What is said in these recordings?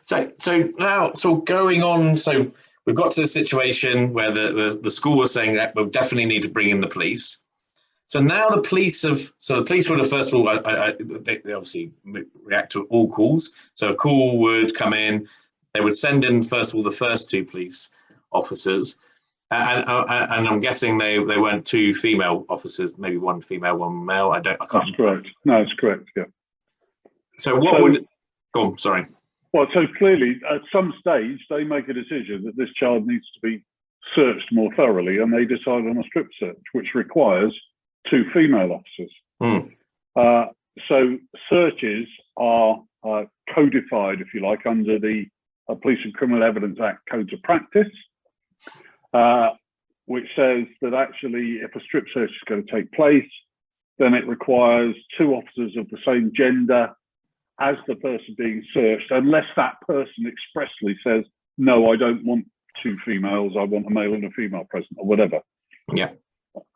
So now, going on. So we've got to the situation where the school was saying that we'll definitely need to bring in the police. So now the police would have, first of all, they obviously react to all calls. So a call would come in, they would send in, first of all, the first two police officers. And I'm guessing they weren't two female officers, maybe one female, one male. I can't. That's correct. No, it's correct, yeah. So go on, sorry. Well, so clearly at some stage they make a decision that this child needs to be searched more thoroughly, and they decide on a strip search, which requires two female officers. So searches are codified, if you like, under the Police and Criminal Evidence Act Codes of Practice, which says that actually if a strip search is going to take place, then it requires two officers of the same gender as the person being searched, unless that person expressly says, no, I don't want two females, I want a male and a female present, or whatever. Yeah.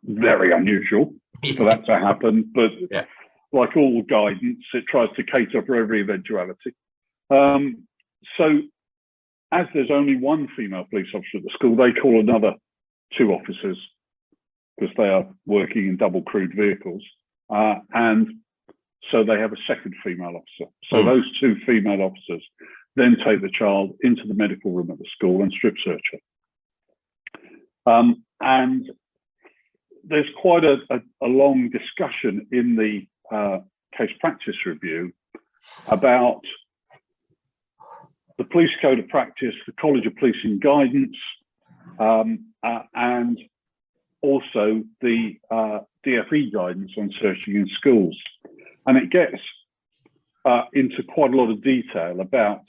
Very unusual for that to happen, but yeah, like all guidance, it tries to cater for every eventuality. So as there's only one female police officer at the school, they call another two officers because they are working in double crewed vehicles. And so they have a second female officer. So those two female officers then take the child into the medical room at the school and strip search her. And there's quite a long discussion in the case practice review about the Police Code of Practice, the College of Policing Guidance, and also the DFE guidance on searching in schools. And it gets into quite a lot of detail about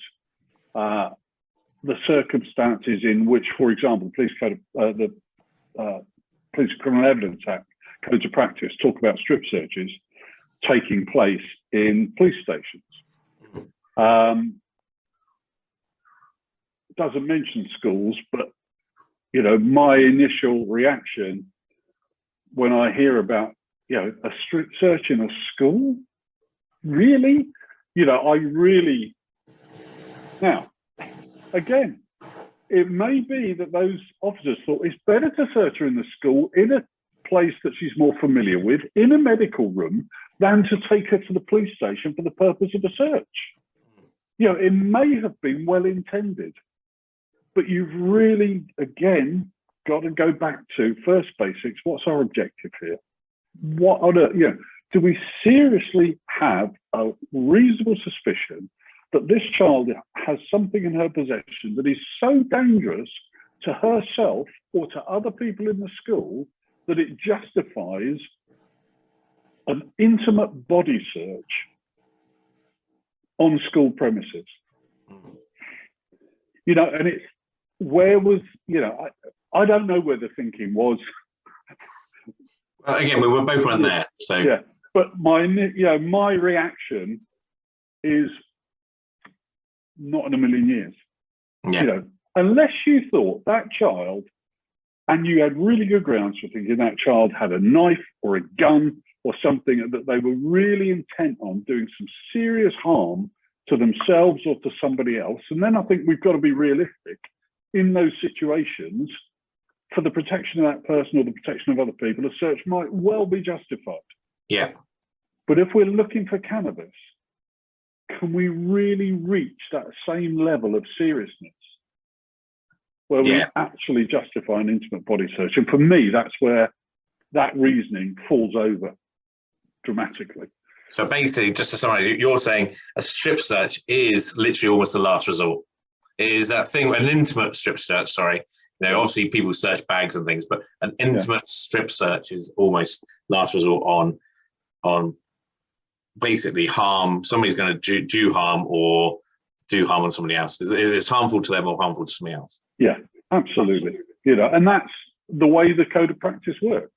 the circumstances in which, for example, the Police and Criminal Evidence Act Codes of Practice talk about strip searches taking place in police stations. Doesn't mention schools, but my initial reaction when I hear about a strip search in a school, really, now again, it may be that those officers thought it's better to search her in the school in a place that she's more familiar with, in a medical room, than to take her to the police station for the purpose of a search. It may have been well intended, but you've really, again, got to go back to first basics. What's our objective here? Do we seriously have a reasonable suspicion that this child has something in her possession that is so dangerous to herself or to other people in the school that it justifies an intimate body search on school premises? And it's where was, I don't know where the thinking was. Well, again, we were both weren't there, so yeah. But my reaction is not in a million years. Yeah. Unless you thought that child, and you had really good grounds for thinking that child had a knife or a gun or something that they were really intent on doing some serious harm to themselves or to somebody else. And then I think we've got to be realistic in those situations. For the protection of that person or the protection of other people, a search might well be justified. Yeah. But if we're looking for cannabis, can we really reach that same level of seriousness where we actually justify an intimate body search? And for me, that's where that reasoning falls over dramatically. So basically, just to summarize, you're saying a strip search is literally almost a last resort. It is that thing, an intimate strip search, sorry. Obviously people search bags and things, but an intimate strip search is almost last resort on basically harm. Somebody's going to do harm or do harm on somebody else. Is harmful to them or harmful to somebody else? Yeah, absolutely. And that's the way the Code of Practice works.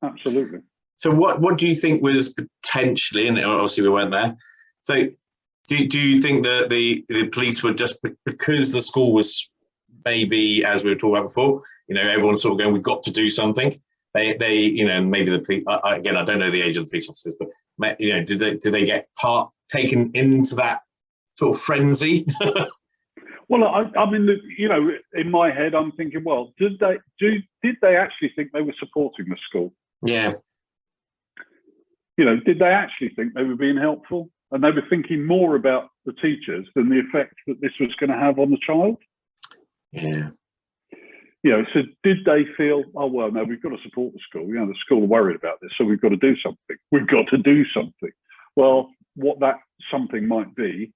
Absolutely. So what do you think was potentially, and obviously we weren't there, so do you think that the police were just, because the school was maybe, as we were talking about before, everyone's sort of going, we've got to do something. They maybe the police, again, I don't know the age of the police officers, but did they get taken into that sort of frenzy? Well, I mean, in my head, I'm thinking, well, did they actually think they were supporting the school? Yeah. Did they actually think they were being helpful? And they were thinking more about the teachers than the effect that this was going to have on the child? Yeah. So did they feel, oh, well, no, we've got to support the school. The school are worried about this, so we've got to do something. We've got to do something. Well, what that something might be,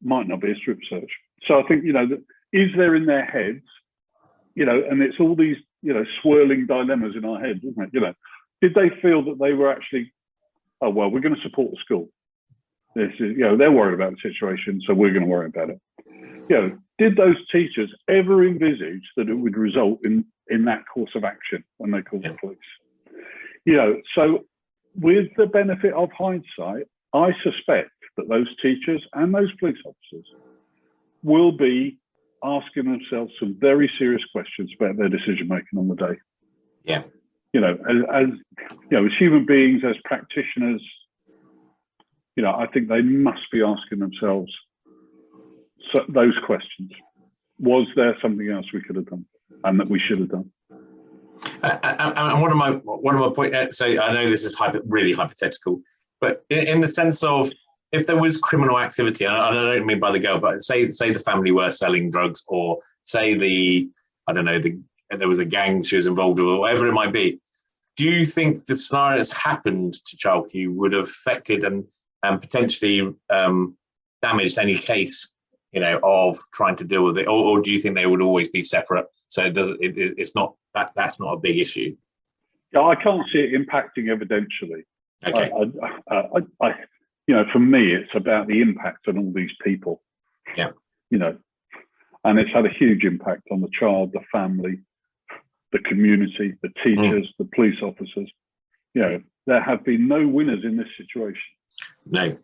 might not be a strip search. So I think, is there in their heads, and it's all these, swirling dilemmas in our heads, isn't it? Did they feel that they were actually, oh, well, we're going to support the school. This is, they're worried about the situation, so we're going to worry about it. Did those teachers ever envisage that it would result in that course of action when they called the police? So with the benefit of hindsight, I suspect that those teachers and those police officers will be asking themselves some very serious questions about their decision making on the day. Yeah. As human beings, as practitioners, I think they must be asking themselves those questions. Was there something else we could have done and that we should have done? And one of my points. So I know this is really hypothetical, but in the sense of, if there was criminal activity, and I don't mean by the girl, but say the family were selling drugs, or say there was a gang she was involved with, or whatever it might be. Do you think the scenario that's happened to Chalky would have affected and potentially damaged any case, of trying to deal with it, or do you think they would always be separate? So it's not that's not a big issue. Yeah, I can't see it impacting evidentially. Okay. For me, it's about the impact on all these people. Yeah. And it's had a huge impact on the child, the family, the community, the teachers, the police officers. There have been no winners in this situation. No.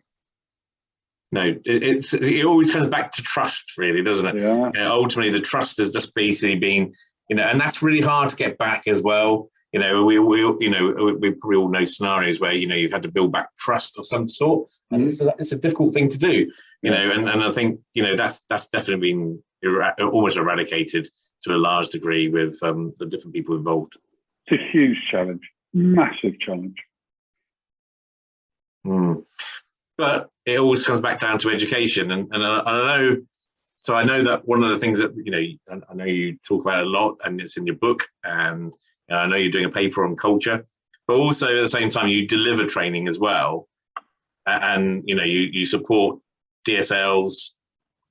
It always comes back to trust, really, doesn't it? Yeah. Ultimately, the trust has just basically been, and that's really hard to get back as well. We probably all know scenarios where you've had to build back trust of some sort, and it's a difficult thing to do. And I think that's definitely been almost eradicated to a large degree with the different people involved. It's a huge challenge, massive challenge. But it always comes back down to education, and I know. So I know that one of the things that I know you talk about a lot, and it's in your book, and I know you're doing a paper on culture, but also at the same time you deliver training as well, and you support DSLs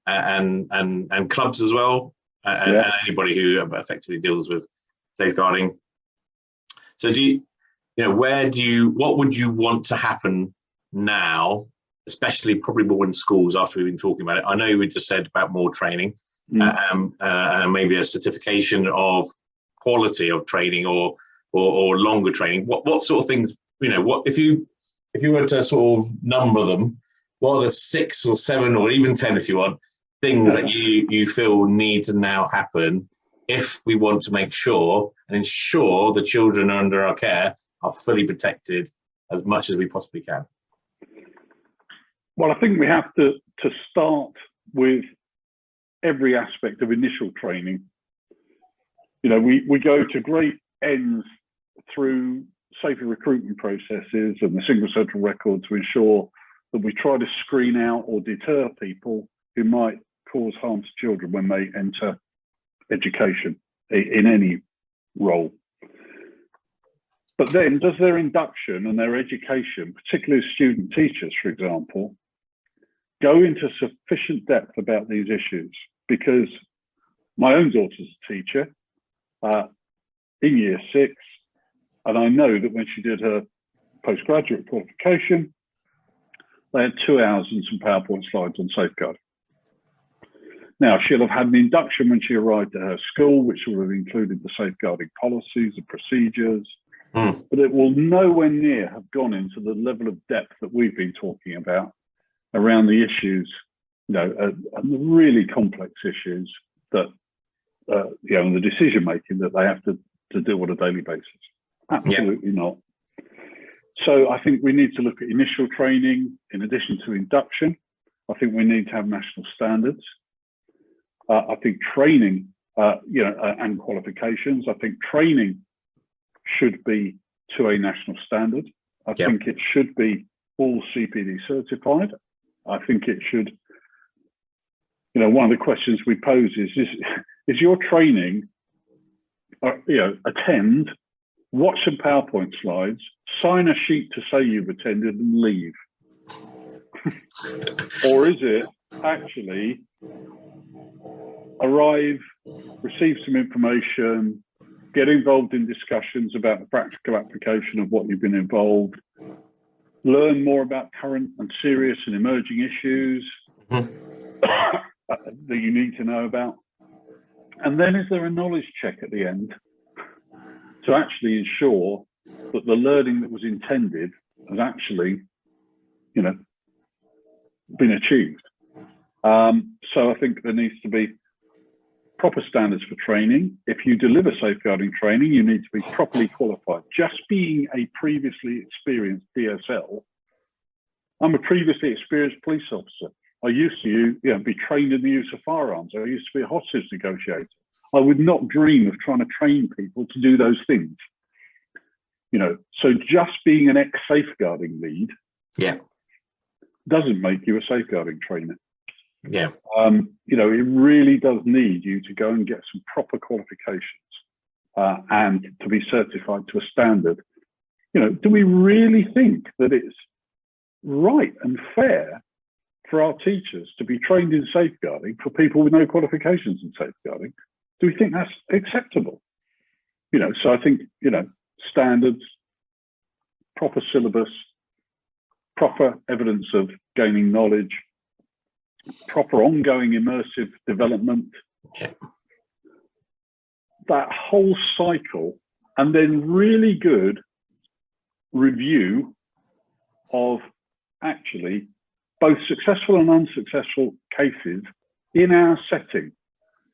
and clubs as well, and anybody who effectively deals with safeguarding. So what would you want to happen now, especially probably more in schools after we've been talking about it? I know we just said about more training, and maybe a certification of quality of training or longer training. What sort of things, what if you were to sort of number them, what are the 6 or 7 or even 10, if you want, things that you feel need to now happen if we want to make sure and ensure the children under our care are fully protected as much as we possibly can? Well, I think we have to start with every aspect of initial training. We go to great ends through safer recruitment processes and the single central record to ensure that we try to screen out or deter people who might cause harm to children when they enter education in any role. But then does their induction and their education, particularly as student teachers, for example, go into sufficient depth about these issues? Because my own daughter's a teacher in year 6, and I know that when she did her postgraduate qualification, they had 2 hours and some PowerPoint slides on safeguarding. Now, she'll have had an induction when she arrived at her school, which will have included the safeguarding policies and procedures, but it will nowhere near have gone into the level of depth that we've been talking about around the issues, and the really complex issues that, and the decision making that they have to do on a daily basis. Absolutely not. So I think we need to look at initial training in addition to induction. I think we need to have national standards. I think training, and qualifications. I think training should be to a national standard. I think it should be all CPD certified. I think it should, one of the questions we pose is your training, attend, watch some PowerPoint slides, sign a sheet to say you've attended and leave? Or is it actually arrive, receive some information, get involved in discussions about the practical application of what you've been involved, learn more about current and serious and emerging issues that you need to know about? And then is there a knowledge check at the end to actually ensure that the learning that was intended has actually, been achieved? So I think there needs to be proper standards for training. If you deliver safeguarding training, you need to be properly qualified. Just being a previously experienced DSL, I'm a previously experienced police officer. I used to be trained in the use of firearms. I used to be a hostage negotiator. I would not dream of trying to train people to do those things. So just being an ex-safeguarding lead doesn't make you a safeguarding trainer. It really does need you to go and get some proper qualifications and to be certified to a standard. Do we really think that it's right and fair for our teachers to be trained in safeguarding for people with no qualifications in safeguarding? Do we think that's acceptable? So I think, standards, proper syllabus, proper evidence of gaining knowledge, proper ongoing immersive development, that whole cycle, and then really good review of actually both successful and unsuccessful cases in our setting.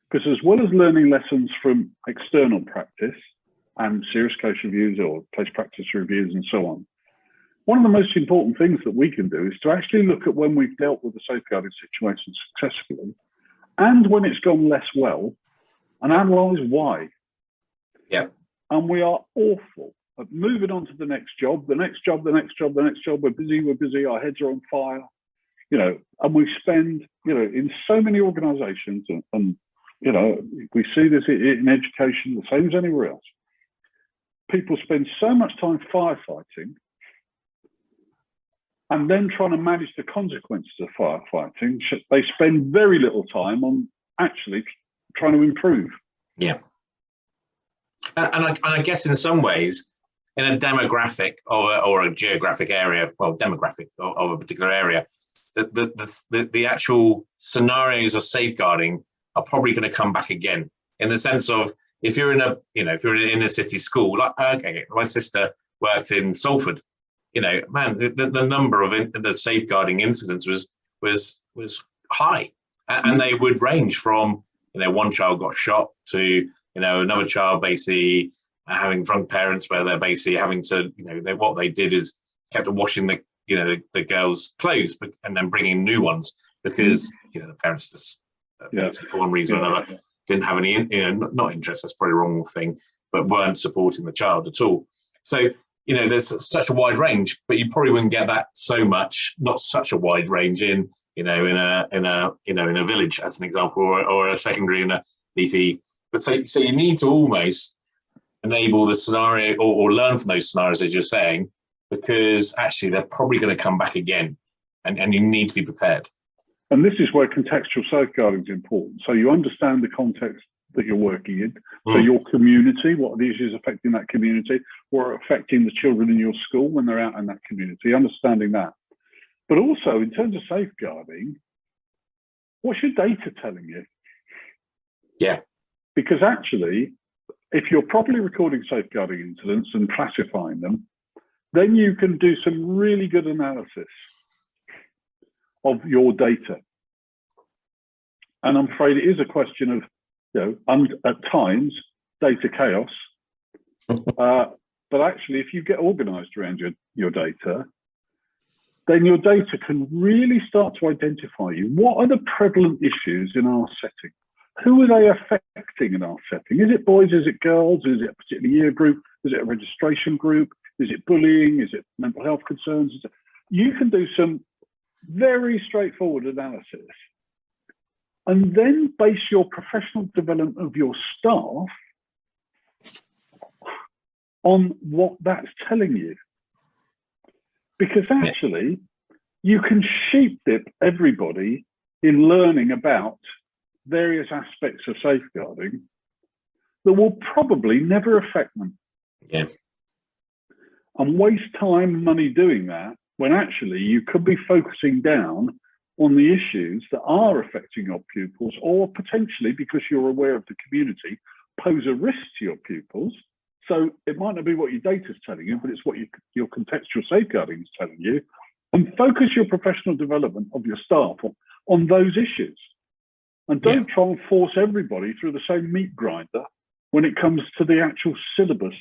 Because as well as learning lessons from external practice and serious case reviews or case practice reviews and so on, one of the most important things that we can do is to actually look at when we've dealt with a safeguarding situation successfully and when it's gone less well, and analyse why. And we are awful at moving on to the next job, the next job, the next job, the next job. We're busy, our heads are on fire, and we spend, in so many organisations, and we see this in education the same as anywhere else. People spend so much time firefighting and then trying to manage the consequences of firefighting. They spend very little time on actually trying to improve. And I guess in some ways, in a demographic or a geographic area, demographic of a particular area, the actual scenarios of safeguarding are probably going to come back again, in the sense of if you're in an inner city school, like my sister worked in Salford, the number of the safeguarding incidents was high, and they would range from one child got shot to another child basically having drunk parents where they're basically having to what they did is kept washing the girls' clothes and then bringing new ones because the parents just for one reason or another didn't have any not interest, that's probably the wrong thing, but weren't supporting the child at all. So there's such a wide range, but you probably wouldn't get that not such a wide range in a village, as an example, or a secondary in a leafy. But so you need to almost enable the scenario or learn from those scenarios, as you're saying, because actually they're probably going to come back again, and you need to be prepared. And this is where contextual safeguarding is important. So you understand the context that you're working in, so your community, what are the issues affecting that community, or affecting the children in your school when they're out in that community, understanding that. But also, in terms of safeguarding, what's your data telling you? Because actually, if you're properly recording safeguarding incidents and classifying them, then you can do some really good analysis of your data. And I'm afraid it is a question of, at times, data chaos. But actually, if you get organized around your data then your data can really start to identify you. What are the prevalent issues in our setting? Who are they affecting in our setting? Is it boys? Is it girls? Is it a particular year group? Is it a registration group? Is it bullying? Is it mental health concerns? You can do some very straightforward analysis and then base your professional development of your staff on what that's telling you. Because actually, you can sheep dip everybody in learning about various aspects of safeguarding that will probably never affect them. Yeah. And waste time and money doing that when actually you could be focusing down on the issues that are affecting your pupils, or potentially, because you're aware of the community, pose a risk to your pupils. So it might not be what your data is telling you, but it's what your contextual safeguarding is telling you. And focus your professional development of your staff on those issues. And don't try and force everybody through the same meat grinder when it comes to the actual syllabus.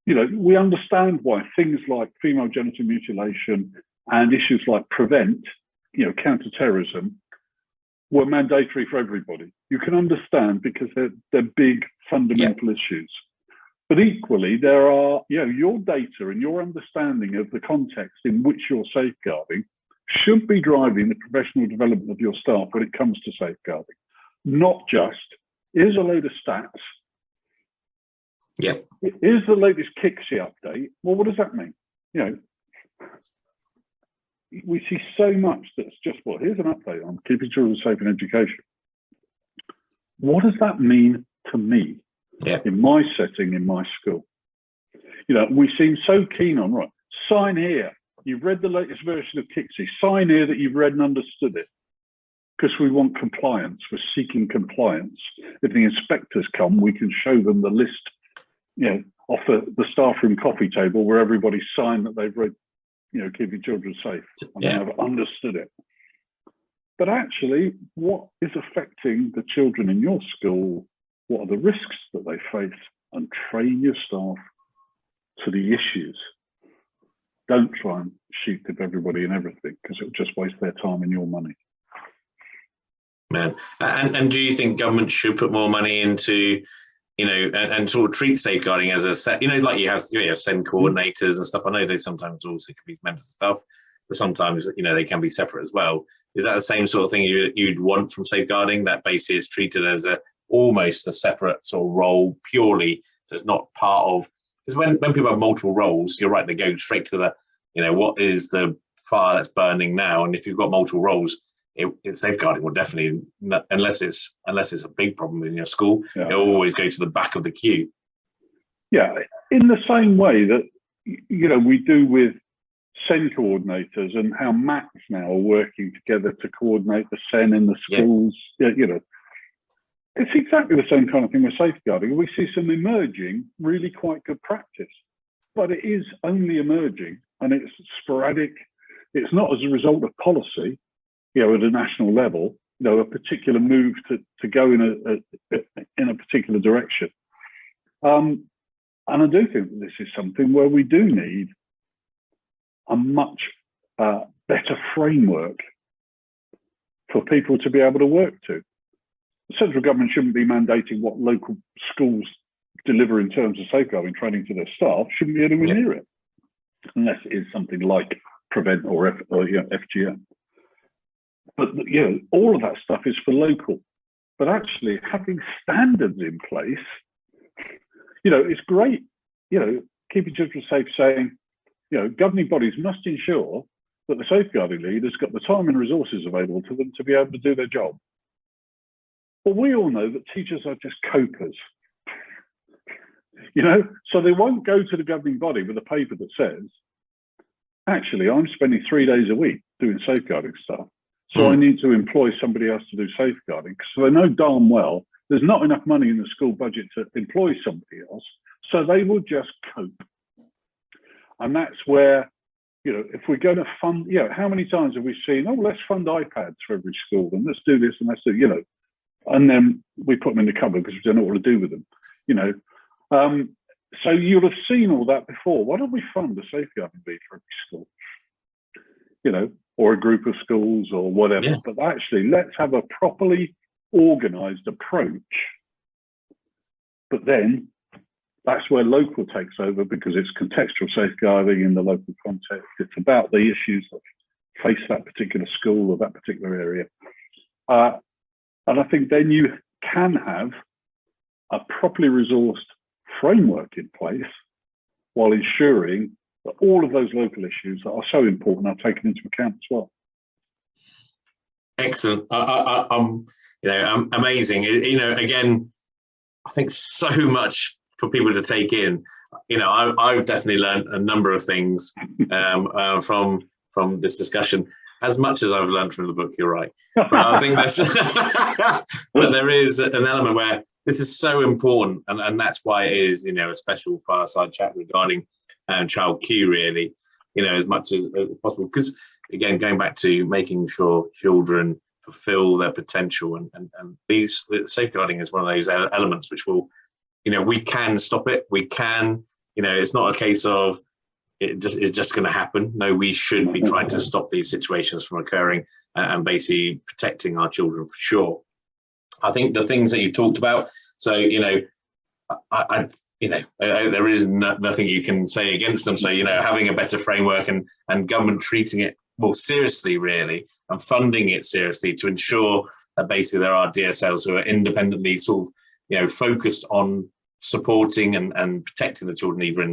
You know, we understand why things like female genital mutilation and issues like prevent, you know, counter-terrorism were mandatory for everybody. You can understand because they're big fundamental issues. But equally, there are, you know, your data and your understanding of the context in which you're safeguarding should be driving the professional development of your staff when it comes to safeguarding, not just, here's a load of stats. Yep. Here's the latest KICSI update. Well, what does that mean? You know, we see so much that's just, well, here's an update on keeping children safe in education. What does that mean to me in my setting, in my school? You know, we seem so keen on, right, sign here. You've read the latest version of KICSI. Sign here that you've read and understood it. Because we want compliance. We're seeking compliance. If the inspectors come, we can show them the list, you know, off the staff room coffee table where everybody signed that they've read, you know, keeping children safe and they have understood it. But actually, what is affecting the children in your school? What are the risks that they face? And train your staff to the issues. Don't try and sheep dip everybody and everything, because it'll just waste their time and your money. Man, and do you think government should put more money into, you know, and sort of treat safeguarding as a set, you know, like you have SEND coordinators and stuff. I know they sometimes also can be members of staff, but sometimes, you know, they can be separate as well. Is that the same sort of thing you'd want from safeguarding, that basically is treated as almost a separate sort of role purely, so it's not part of, because when people have multiple roles, you're right, they go straight to the, you know, what is the fire that's burning now? And if you've got multiple roles, safeguarding will definitely, unless it's a big problem in your school, it'll always go to the back of the queue. Yeah, in the same way that, you know, we do with SEN coordinators and how MACs now are working together to coordinate the SEN in the schools. You know, it's exactly the same kind of thing with safeguarding. We see some emerging, really quite good practice, but it is only emerging and it's sporadic. It's not as a result of policy, you know, at a national level, you know, a particular move to go in a particular direction. And I do think that this is something where we do need a much better framework for people to be able to work to. The central government shouldn't be mandating what local schools deliver in terms of safeguarding training to their staff, shouldn't be anywhere near it, unless it is something like Prevent or FGM. But, you know, all of that stuff is for local. But actually having standards in place, you know, it's great, you know, keeping children safe, saying, you know, governing bodies must ensure that the safeguarding lead has got the time and resources available to them to be able to do their job. But we all know that teachers are just copers, you know, so they won't go to the governing body with a paper that says, actually, I'm spending 3 days a week doing safeguarding stuff, so I need to employ somebody else to do safeguarding. So they know darn well there's not enough money in the school budget to employ somebody else, so they will just cope. And that's where, you know, if we're going to fund, you know, how many times have we seen, oh, let's fund iPads for every school and let's do this and let's do, you know, and then we put them in the cupboard because we don't know what to do with them, you know. So you'll have seen all that before. Why don't we fund a safeguarding lead for every school? you know, or a group of schools or whatever. Yeah. But actually, let's have a properly organised approach. But then that's where local takes over, because it's contextual safeguarding in the local context. It's about the issues that face that particular school or that particular area. And I think then you can have a properly resourced framework in place while ensuring that all of those local issues that are so important are taken into account as well. Excellent. I'm, amazing. Again, I think so much for people to take in. I've definitely learned a number of things from this discussion. As much as I've learned from the book, you're right. But I think but there is an element where this is so important, and that's why it is, a special fireside chat regarding child Q, really, as much as possible. Because again, going back to making sure children fulfill their potential, and these safeguarding is one of those elements which will, we can stop it. We can, it's not a case of it's just going to happen. No, we should be trying to stop these situations from occurring and basically protecting our children for sure. I think the things that you talked about, so, there is nothing you can say against them. So, having a better framework and government treating it more seriously, really, and funding it seriously to ensure that basically there are DSLs who are independently sort of, focused on supporting and protecting the children, either in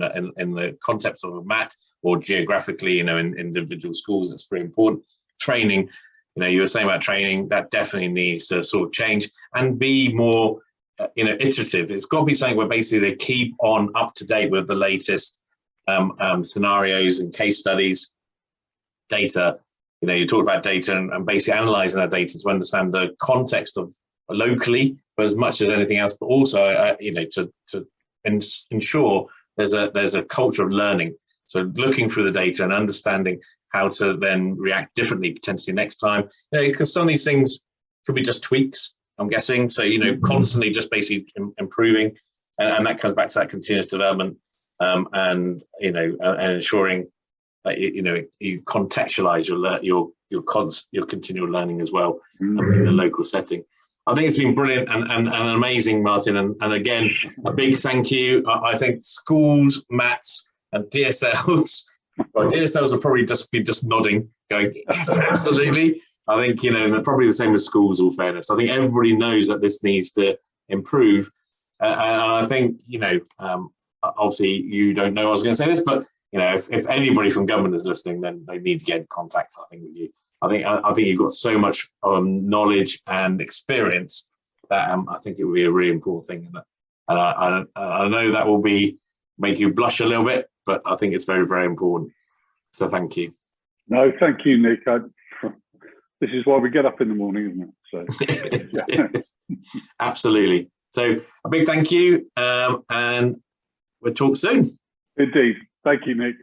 the context of a MAT or geographically, in individual schools. That's very important. Training, you were saying about training, that definitely needs to sort of change and be more, iterative. It's got to be something where basically they keep on up to date with the latest scenarios and case studies, data. You talk about data and basically analysing that data to understand the context of locally, but as much as anything else, but also to ensure there's a culture of learning. So looking through the data and understanding how to then react differently potentially next time. Because some of these things could be just tweaks, I'm guessing. So constantly just basically improving, and that comes back to that continuous development, and ensuring that you contextualize your continual learning as well in the local setting. I think it's been brilliant and amazing, Martin. And again, a big thank you. I think schools, MATs, and DSLs. Well, DSLs will probably just be nodding, going, yes, absolutely. I think, they're probably the same as schools, all fairness. I think everybody knows that this needs to improve. And I think, obviously you don't know I was going to say this, but, if anybody from government is listening, then they need to get in contact, I think, with you. I think you've got so much knowledge and experience that I think it would be a really important thing. And I know that will make you blush a little bit, but I think it's very, very important. So thank you. No, thank you, Nick. This is why we get up in the morning, isn't it? So, yeah. Absolutely. So a big thank you, and we'll talk soon. Indeed. Thank you, Nick.